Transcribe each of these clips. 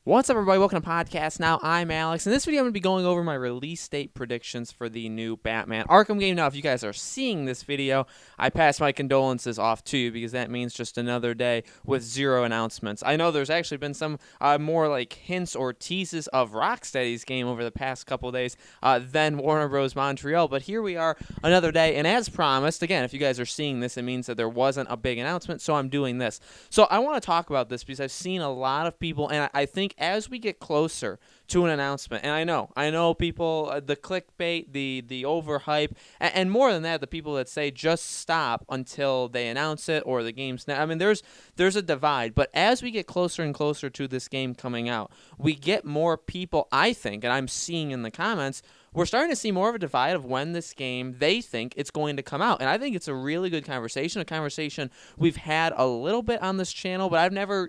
What's up, everybody? Welcome to Podcast Now. I'm Alex. In this video, I'm going to be going over my release date predictions for the new Batman Arkham game. Now, if you guys are seeing this video, I pass my condolences off to you because that means just another day with zero announcements. I know there's actually been some more like hints or teases of Rocksteady's game over the past couple days than Warner Bros. Montreal, but here we are another day, and as promised, again, if you guys are seeing this, it means that there wasn't a big announcement, so I'm doing this. So I want to talk about this because I've seen a lot of people, and I think as we get closer to an announcement, and I know people, the clickbait, the overhype, and more than that, the people that say just stop until they announce it or the game's I mean, there's a divide, but as we get closer and closer to this game coming out, we get more people, I think, and I'm seeing in the comments, we're starting to see more of a divide of when this game they think it's going to come out. And I think it's a really good conversation, a conversation we've had a little bit on this channel, but I've never,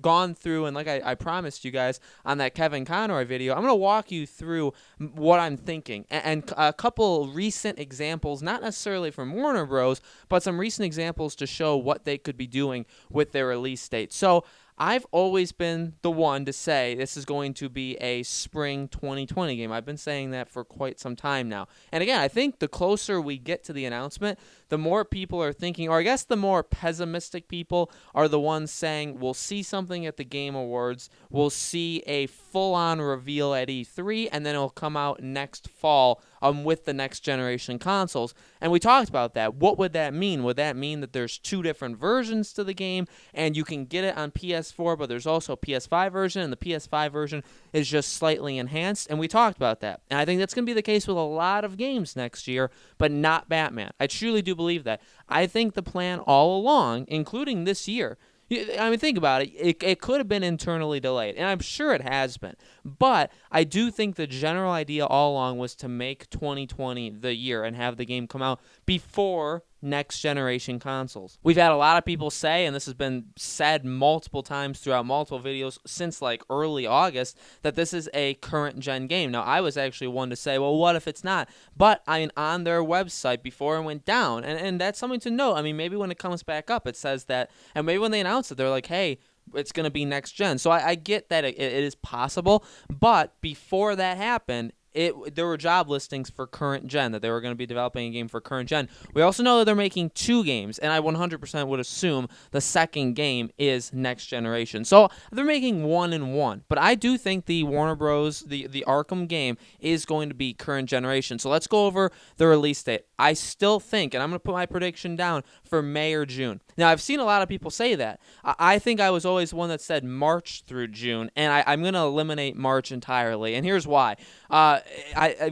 gone through, and like I promised you guys on that Kevin Conroy video, I'm going to walk you through what I'm thinking and a couple recent examples, not necessarily from Warner Bros., but some recent examples to show what they could be doing with their release date. So I've always been the one to say this is going to be a spring 2020 game. I've been saying that for quite some time now. And again, I think the closer we get to the announcement, the more people are thinking, or I guess the more pessimistic people are the ones saying we'll see something at the Game Awards, we'll see a full-on reveal at E3, and then it'll come out next fall with the next generation consoles. And we talked about that. What would that mean? Would that mean that there's two different versions to the game, and you can get it on PS4, but there's also a PS5 version, and the PS5 version is just slightly enhanced? And we talked about that. And I think that's going to be the case with a lot of games next year, but not Batman. I truly do believe that. I think the plan all along, including this year, I mean, think about it. It could have been internally delayed, and I'm sure it has been. But I do think the general idea all along was to make 2020 the year and have the game come out before next generation consoles. We've had a lot of people say, and this has been said multiple times throughout multiple videos since like early August, that this is a current gen game. Now, I was actually one to say, well, what if it's not? But I mean, on their website before it went down, and that's something to note. I mean, maybe when it comes back up, it says that, and maybe when they announce it, they're like, hey, it's going to be next gen. So I get that it is possible, but before that happened, there were job listings for current gen, that they were going to be developing a game for current gen. We also know that they're making two games, and I 100% would assume the second game is next generation. So they're making one and one. But I do think the Warner Bros., the Arkham game is going to be current generation. So let's go over the release date. I still think, and I'm going to put my prediction down for May or June. Now, I've seen a lot of people say that. I think I was always one that said March through June, and I'm going to eliminate March entirely. And here's why.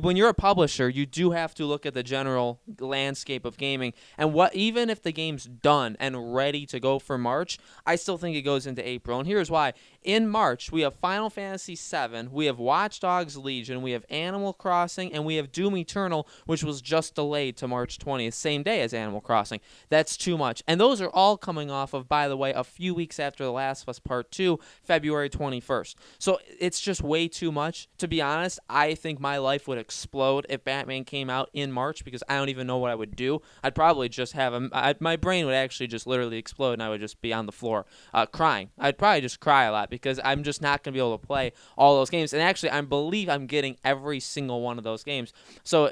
When you're a publisher, you do have to look at the general landscape of gaming, and even if the game's done and ready to go for March, I still think it goes into April. And here's why. In March, we have Final Fantasy VII, we have Watch Dogs Legion, we have Animal Crossing, and we have Doom Eternal, which was just delayed to March 20th, same day as Animal Crossing. That's too much. And those are all coming off of, by the way, a few weeks after The Last of Us Part 2, February 21st. So it's just way too much. To be honest, I think my life would explode if Batman came out in March, because I don't even know what I would do. I'd probably just my brain would actually just literally explode, and I would just be on the floor crying. I'd probably just cry a lot because I'm just not going to be able to play all those games. And actually, I believe I'm getting every single one of those games. So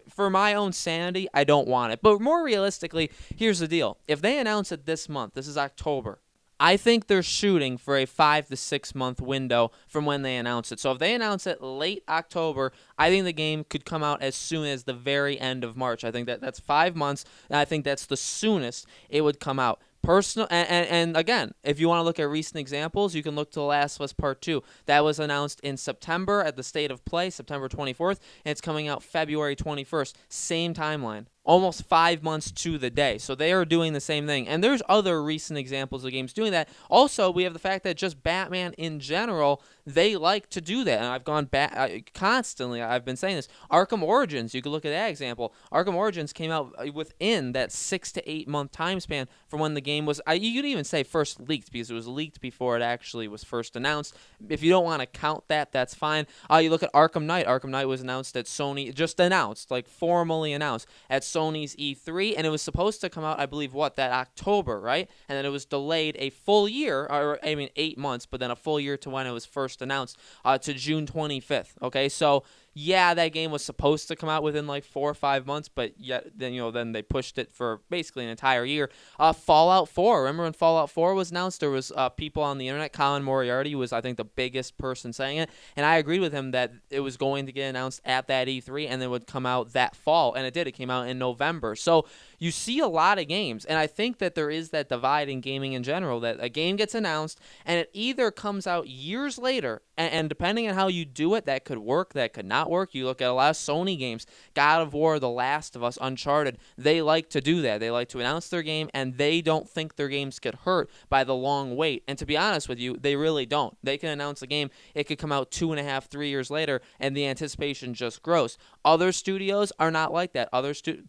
for my own sanity, I don't want it. But more realistically, here's the deal. If they announce it this month, this is October, I think they're shooting for a 5 to 6 month window from when they announce it. So if they announce it late October, I think the game could come out as soon as the very end of March. I think that's 5 months, and I think that's the soonest it would come out. And again, if you want to look at recent examples, you can look to The Last of Us Part 2. That was announced in September at the State of Play, September 24th, and it's coming out February 21st. Same timeline. Almost 5 months to the day. So they are doing the same thing. And there's other recent examples of games doing that. Also, we have the fact that just Batman in general, they like to do that. And I've gone back constantly. I've been saying this. Arkham Origins, you could look at that example. Arkham Origins came out within that 6 to 8 month time span from when the game was, you could even say first leaked, because it was leaked before it actually was first announced. If you don't want to count that, that's fine. You look at Arkham Knight. Arkham Knight was announced at Sony, just announced, like formally announced at Sony's E3, and it was supposed to come out, I believe, that October, right? And then it was delayed a full year, or I mean 8 months, but then a full year to when it was first announced, to June 25th. Okay, so yeah, that game was supposed to come out within like 4 or 5 months, but yet then they pushed it for basically an entire year. Fallout 4. Remember when Fallout 4 was announced? There was people on the internet. Colin Moriarty was, I think, the biggest person saying it, and I agreed with him that it was going to get announced at that E3 and then would come out that fall, and it did. It came out in November. So you see a lot of games, and I think that there is that divide in gaming in general, that a game gets announced and it either comes out years later, and depending on how you do it, that could work, that could not work. You look at a lot of Sony games, God of War, The Last of Us, Uncharted, they like to do that. They like to announce their game, and they don't think their games get hurt by the long wait. And to be honest with you, they really don't. They can announce a game, it could come out 2.5, 3 years later, and the anticipation just grows. Other studios are not like that.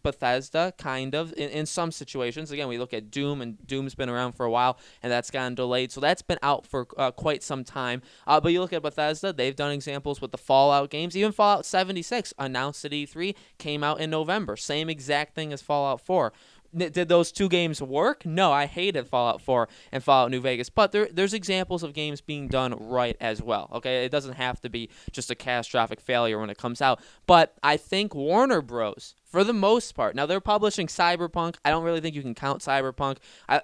Bethesda, kind of, in some situations. Again, we look at Doom, and Doom's been around for a while, and that's gotten delayed. So that's been out for quite some time. But you look at Bethesda, they've done examples with the Fallout games. Even Fallout 76, announced at E3, came out in November. Same exact thing as Fallout 4. Did those two games work? No, I hated Fallout 4 and Fallout New Vegas, but there's examples of games being done right as well, okay? It doesn't have to be just a catastrophic failure when it comes out, but I think Warner Bros., for the most part, now they're publishing Cyberpunk. I don't really think you can count Cyberpunk.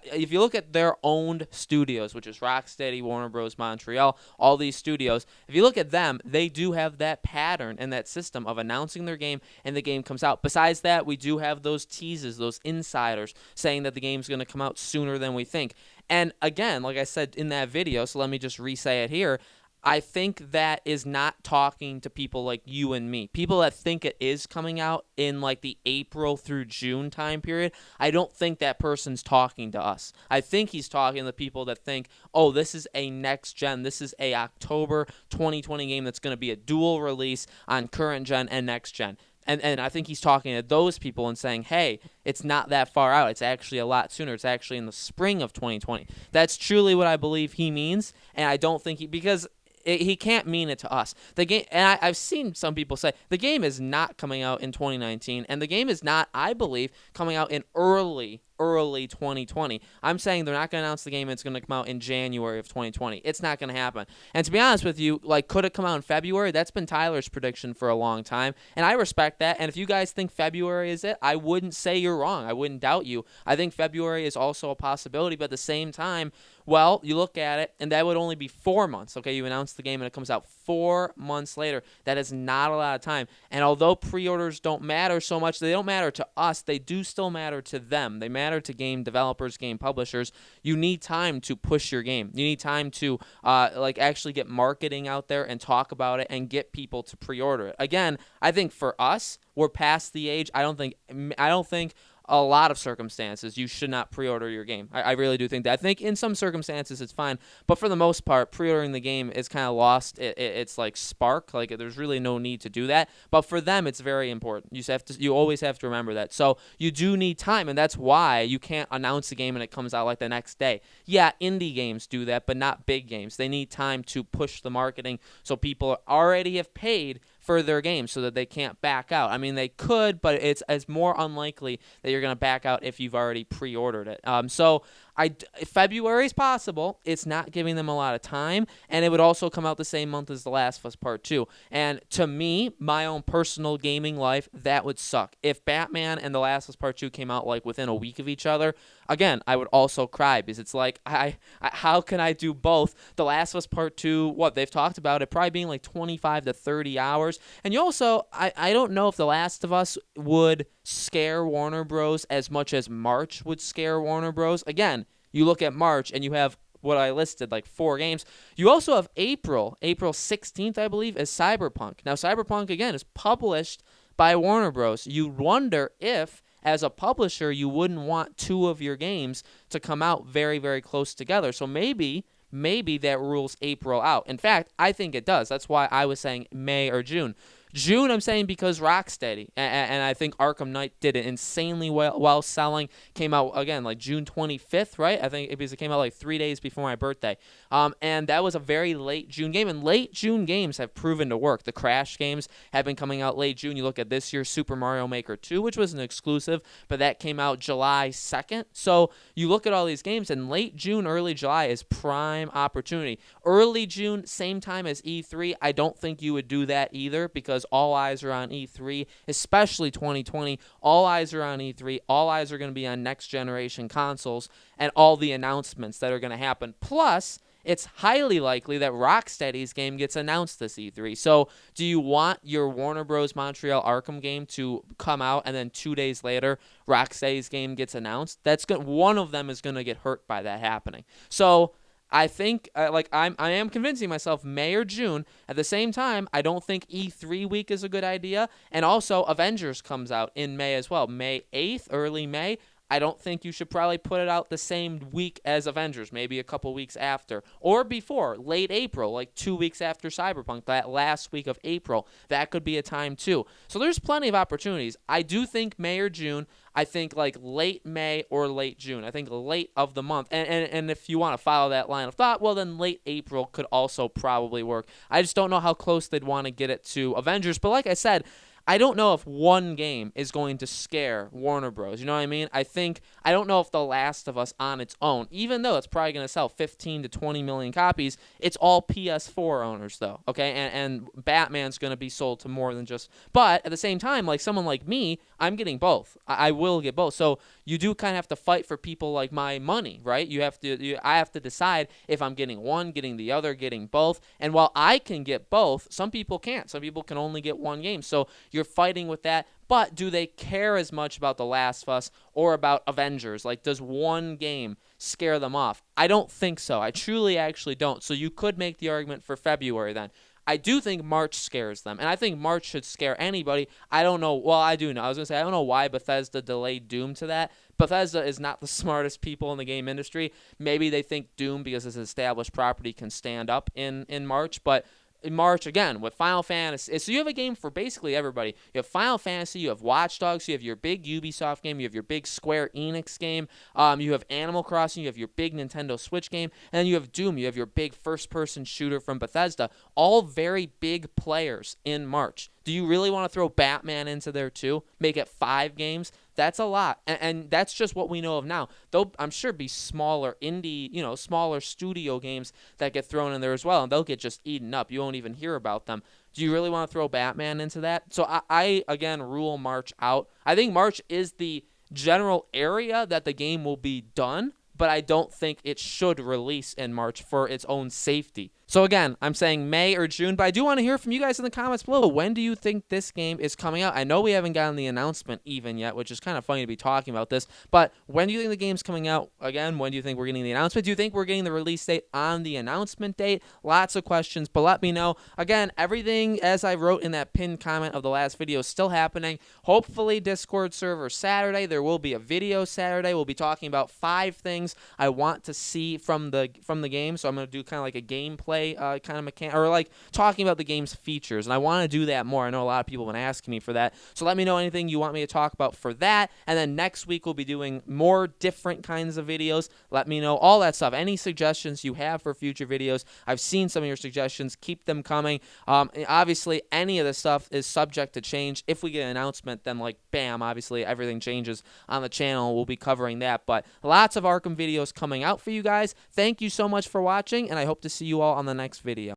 If you look at their owned studios, which is Rocksteady, Warner Bros. Montreal, all these studios, if you look at them, they do have that pattern and that system of announcing their game and the game comes out. Besides that, we do have those teases, those insiders saying that the game's going to come out sooner than we think. And again, like I said in that video, so let me just re-say it here, I think that is not talking to people like you and me. People that think it is coming out in like the April through June time period, I don't think that person's talking to us. I think he's talking to people that think, oh, this is a next gen, this is a October 2020 game that's going to be a dual release on current gen and next gen. And I think he's talking to those people and saying, hey, it's not that far out. It's actually a lot sooner. It's actually in the spring of 2020. That's truly what I believe he means, and I don't think because he can't mean it to us. The game, and I've seen some people say the game is not coming out in 2019, and the game is not, I believe, coming out in early 2020. I'm saying they're not going to announce the game and it's going to come out in January of 2020. It's not going to happen. And to be honest with you, like, could it come out in February? That's been Tyler's prediction for a long time, and I respect that. And if you guys think February is it, I wouldn't say you're wrong. I wouldn't doubt you. I think February is also a possibility, but at the same time, well, you look at it, and that would only be 4 months. Okay, you announce the game and it comes out 4 months later. That is not a lot of time. And although pre-orders don't matter so much, they don't matter to us. They do still matter to them. They matter to game developers, game publishers. You need time to push your game. You need time to actually get marketing out there and talk about it and get people to pre-order it. Again, I think for us, we're past the age. I don't think a lot of circumstances you should not pre-order your game. I really do think that. I think in some circumstances it's fine, but for the most part, pre-ordering the game is kind of lost its like spark. Like, there's really no need to do that. But for them, it's very important. You always have to remember that. So you do need time, and that's why you can't announce a game and it comes out like the next day. Yeah, indie games do that, but not big games. They need time to push the marketing so people already have paid for their games so that they can't back out. I mean, they could, but it's more unlikely that you're going to back out if you've already pre-ordered it. February is possible. It's not giving them a lot of time, and it would also come out the same month as The Last of Us Part 2. And to me, my own personal gaming life, that would suck. If Batman and The Last of Us Part 2 came out like within a week of each other, again, I would also cry, because it's like, how can I do both? The Last of Us Part 2, they've talked about it probably being like 25 to 30 hours. And you also, I don't know if The Last of Us would scare Warner Bros. As much as March would scare Warner Bros. Again, you look at March and you have what I listed, like 4 games. You also have April 16th, I believe, is Cyberpunk. Now, Cyberpunk, again, is published by Warner Bros. You wonder if, as a publisher, you wouldn't want 2 of your games to come out very, very close together. So maybe that rules April out. In fact, I think it does. That's why I was saying May or June. June, I'm saying because Rocksteady, and I think Arkham Knight did it insanely well selling. Came out, again, like June 25th, right? I think because it came out like 3 days before my birthday. And that was a very late June game, and late June games have proven to work. The Crash games have been coming out late June. You look at this year's Super Mario Maker 2, which was an exclusive, but that came out July 2nd. So you look at all these games, and late June, early July is prime opportunity. Early June, same time as E3, I don't think you would do that either, because all eyes are on E3, especially 2020. All eyes are on E3. All eyes are going to be on next generation consoles and all the announcements that are going to happen. Plus, it's highly likely that Rocksteady's game gets announced this E3. So do you want your Warner Bros. Montreal Arkham game to come out and then 2 days later Rocksteady's game gets announced? One of them is going to get hurt by that happening. So I think, I am convincing myself May or June. At the same time, I don't think E3 week is a good idea. And also, Avengers comes out in May as well. May 8th, early May. I don't think you should probably put it out the same week as Avengers, maybe a couple weeks after. Or before, late April, like 2 weeks after Cyberpunk, that last week of April. That could be a time too. So there's plenty of opportunities. I do think May or June. I think like late May or late June. I think late of the month. And if you want to follow that line of thought, well, then late April could also probably work. I just don't know how close they'd want to get it to Avengers. But like I said, I don't know if one game is going to scare Warner Bros. You know what I mean? I don't know if The Last of Us on its own, even though it's probably going to sell 15 to 20 million copies, it's all PS4 owners though, okay? And Batman's going to be sold to more than just... But at the same time, like someone like me, I'm getting both. I will get both. So you do kind of have to fight for people like my money, right? I have to decide if I'm getting one, getting the other, getting both. And while I can get both, some people can't. Some people can only get one game. So you're fighting with that, but do they care as much about The Last of Us or about Avengers? Like, does one game scare them off? I don't think so. I truly actually don't. So you could make the argument for February then. I do think March scares them, and I think March should scare anybody. I don't know. Well, I do know. I was going to say, I don't know why Bethesda delayed Doom to that. Bethesda is not the smartest people in the game industry. Maybe they think Doom, because it's an established property, can stand up in March, but in March, again, with Final Fantasy. So you have a game for basically everybody. You have Final Fantasy, you have Watch Dogs, you have your big Ubisoft game, you have your big Square Enix game, you have Animal Crossing, you have your big Nintendo Switch game, and then you have Doom, you have your big first-person shooter from Bethesda. All very big players in March. Do you really want to throw Batman into there too? Make it 5 games? That's a lot, and that's just what we know of now. Though I'm sure be smaller indie, smaller studio games that get thrown in there as well, and they'll get just eaten up. You won't even hear about them. Do you really want to throw Batman into that? So I again, rule March out. I think March is the general area that the game will be done, but I don't think it should release in March for its own safety. So again, I'm saying May or June, but I do want to hear from you guys in the comments below. When do you think this game is coming out? I know we haven't gotten the announcement even yet, which is kind of funny to be talking about this, but when do you think the game's coming out? Again, when do you think we're getting the announcement? Do you think we're getting the release date on the announcement date? Lots of questions, but let me know. Again, everything as I wrote in that pinned comment of the last video is still happening. Hopefully Discord server Saturday. There will be a video Saturday. We'll be talking about 5 things I want to see from the game. So I'm going to do kind of like a gameplay kind of mechanic, or like talking about the game's features, and I want to do that more. I know a lot of people have been asking me for that, so let me know anything you want me to talk about for that. And then next week we'll be doing more different kinds of videos. Let me know all that stuff, any suggestions you have for future videos. I've seen some of your suggestions, keep them coming. Obviously any of this stuff is subject to change. If we get an announcement, then like bam, obviously everything changes on the channel. We'll be covering that, but lots of Arkham videos coming out for you guys. Thank you so much for watching, and I hope to see you all on the next video.